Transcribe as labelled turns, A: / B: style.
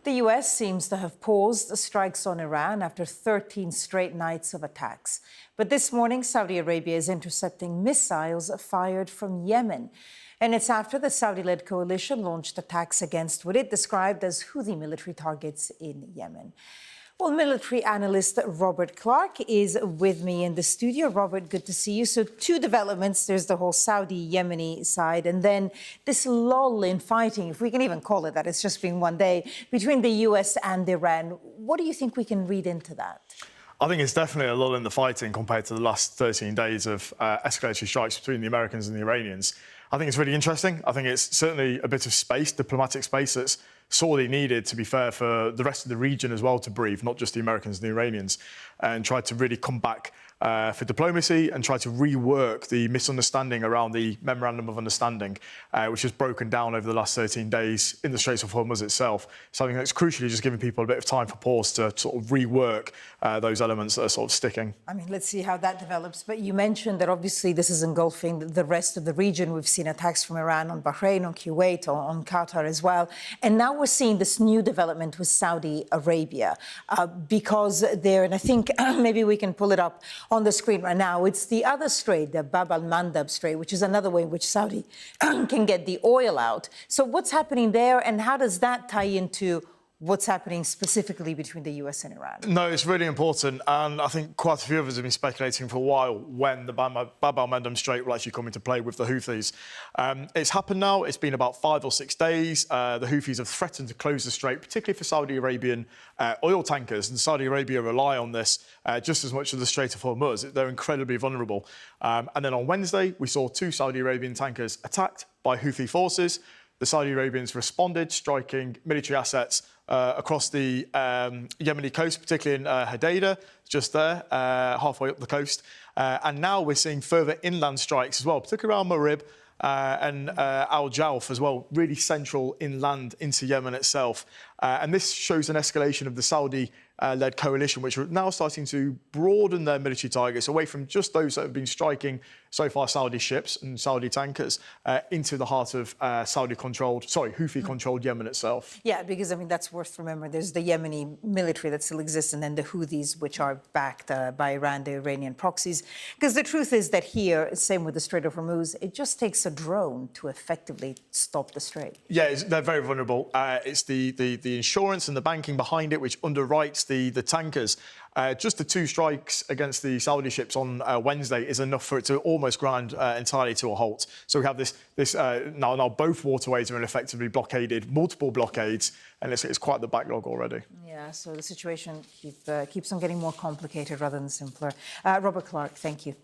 A: The U.S. seems to have paused strikes on Iran after 13 straight nights of attacks. But this morning, Saudi Arabia is intercepting missiles fired from Yemen. And it's after the Saudi-led coalition launched attacks against what it described as Houthi military targets in Yemen. Well, military analyst Robert Clark is with me in the studio. Robert, good to see you. So two developments. There's the whole Saudi-Yemeni side, and then this lull in fighting, if we can even call it that, it's just been one day, between the US and Iran. What do you think we can read into that?
B: I think it's definitely a lull in the fighting compared to the last 13 days of escalatory strikes between the Americans and the Iranians. I think it's really interesting. I think it's certainly a bit of space, diplomatic space, that's sorely needed, to be fair, for the rest of the region as well to breathe, not just the Americans and the Iranians, and try to really come back for diplomacy and try to rework the misunderstanding around the Memorandum of Understanding, which has broken down over the last 13 days in the Strait of Hormuz itself. So I think that's crucially just giving people a bit of time for pause to sort of rework those elements that are sort of sticking.
A: I mean, let's see how that develops. But you mentioned that obviously this is engulfing the rest of the region. We've seen attacks from Iran on Bahrain, on Kuwait, on Qatar as well. And now we're seeing this new development with Saudi Arabia because there, and I think maybe we can pull it up on the screen right now. It's the other strait, the al-Mandab Strait, which is another way in which Saudi can get the oil out. So what's happening there, and how does that tie into what's happening specifically between the US and Iran?
B: No, it's really important, and I think quite a few of us have been speculating for a while when the Bab al-Mandab Strait will actually come into play with the Houthis. It's happened now. It's been about 5 or 6 days. The Houthis have threatened to close the strait, particularly for Saudi Arabian oil tankers, and Saudi Arabia rely on this just as much as the Strait of Hormuz. They're incredibly vulnerable. And then on Wednesday, we saw 2 Saudi Arabian tankers attacked by Houthi forces. The Saudi Arabians responded, striking military assets across the Yemeni coast, particularly in Hodeidah, just there, halfway up the coast. And now we're seeing further inland strikes as well, particularly around Marib and Al-Jawf as well, really central inland into Yemen itself. And this shows an escalation of the Saudi-led coalition, which are now starting to broaden their military targets away from just those that have been striking so far Saudi ships and Saudi tankers into the heart of Houthi-controlled Yemen itself.
A: Yeah, because, I mean, that's worth remembering. There's the Yemeni military that still exists, and then the Houthis, which are backed by Iran, the Iranian proxies. Because the truth is that here, same with the Strait of Hormuz, it just takes a drone to effectively stop the strait.
B: Yeah, they're very vulnerable. It's the insurance and the banking behind it which underwrites the tankers. Just the 2 strikes against the Saudi ships on Wednesday is enough for it to almost grind entirely to a halt. So we have this now both waterways are effectively blockaded, multiple blockades, and it's quite the backlog already.
A: Yeah, so the situation keeps on getting more complicated rather than simpler. Robert Clark, thank you.